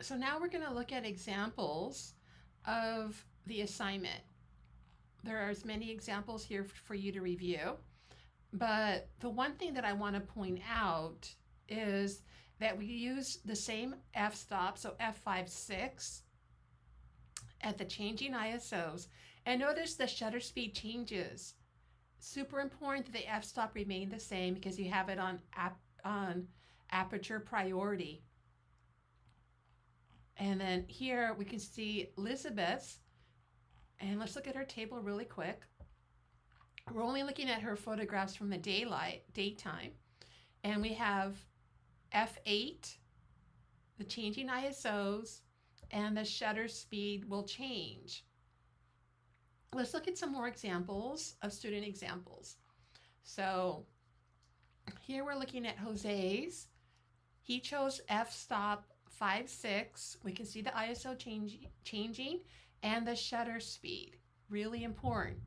So now we're going to look at examples of the assignment. There are as many examples here for you to review, but the one thing that I want to point out is that we use the same f-stop, so f5.6 at the changing ISOs, and notice the shutter speed changes. Super important that the f-stop remain the same because you have it on aperture priority. And then here we can see Elizabeth's, and let's look at her table really quick. We're only looking at her photographs from the daytime, and we have f8, the changing ISOs, and the shutter speed will change. Let's look at some more examples of student examples. So here we're looking at Jose's. He chose f-stop 5.6. We can see the ISO changing and the shutter speed. Really important.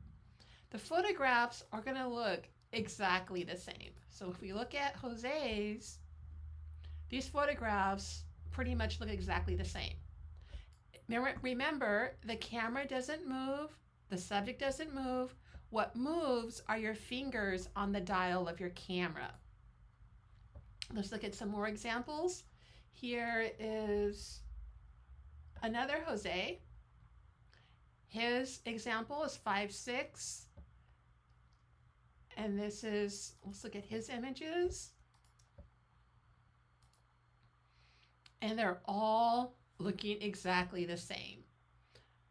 The photographs are going to look exactly the same. So if we look at Jose's, these photographs pretty much look exactly the same. Remember, the camera doesn't move, the subject doesn't move. What moves are your fingers on the dial of your camera. Let's look at some more examples. Here is another Jose. His example is 5.6. And this is, let's look at his images. And they're all looking exactly the same.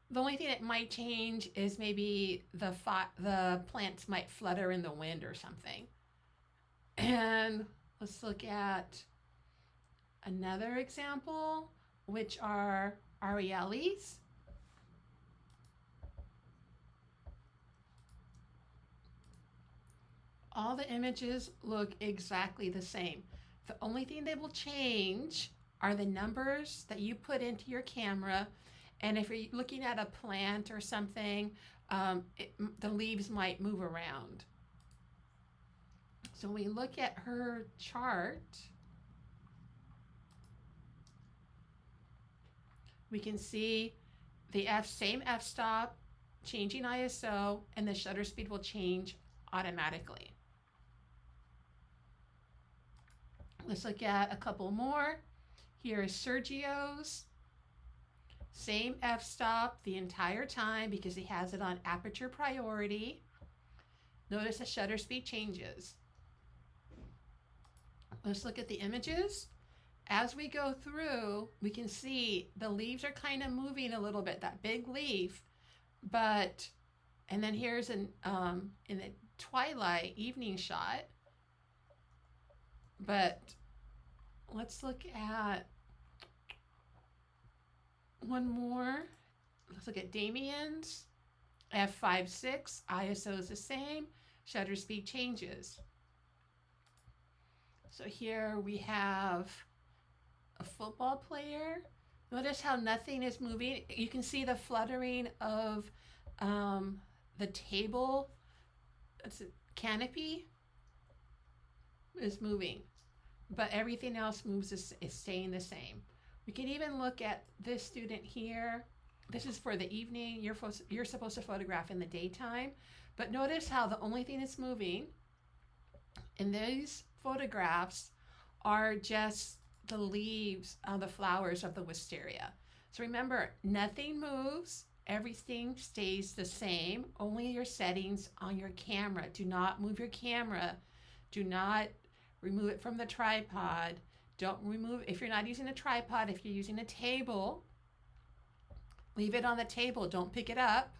The only thing that might change is maybe the plants might flutter in the wind or something. And let's look at another example, which are Arielli's. All the images look exactly the same. The only thing that will change are the numbers that you put into your camera. And if you're looking at a plant or something, the leaves might move around. So when we look at her chart, we can see the same f-stop, changing ISO, and the shutter speed will change automatically. Let's look at a couple more. Here is Sergio's. Same f-stop the entire time because he has it on aperture priority. Notice the shutter speed changes. Let's look at the images. As we go through, we can see the leaves are kind of moving a little bit, that big leaf, but, and then here's in the twilight evening shot. But let's look at one more. Let's look at Damien's. f5.6, ISO is the same, shutter speed changes. So here we have a football player. Notice how nothing is moving. You can see the fluttering of the table, canopy is moving, but everything else moves is staying the same. We can even look at this student here. This is for the evening. You're supposed to photograph in the daytime, but notice how the only thing that's moving in these photographs are just the leaves on the flowers of the wisteria. So remember, nothing moves, everything stays the same, only your settings on your camera. Do not move your camera. Do not remove it from the tripod. Don't remove, if you're not using a tripod, if you're using a table, leave it on the table. Don't pick it up.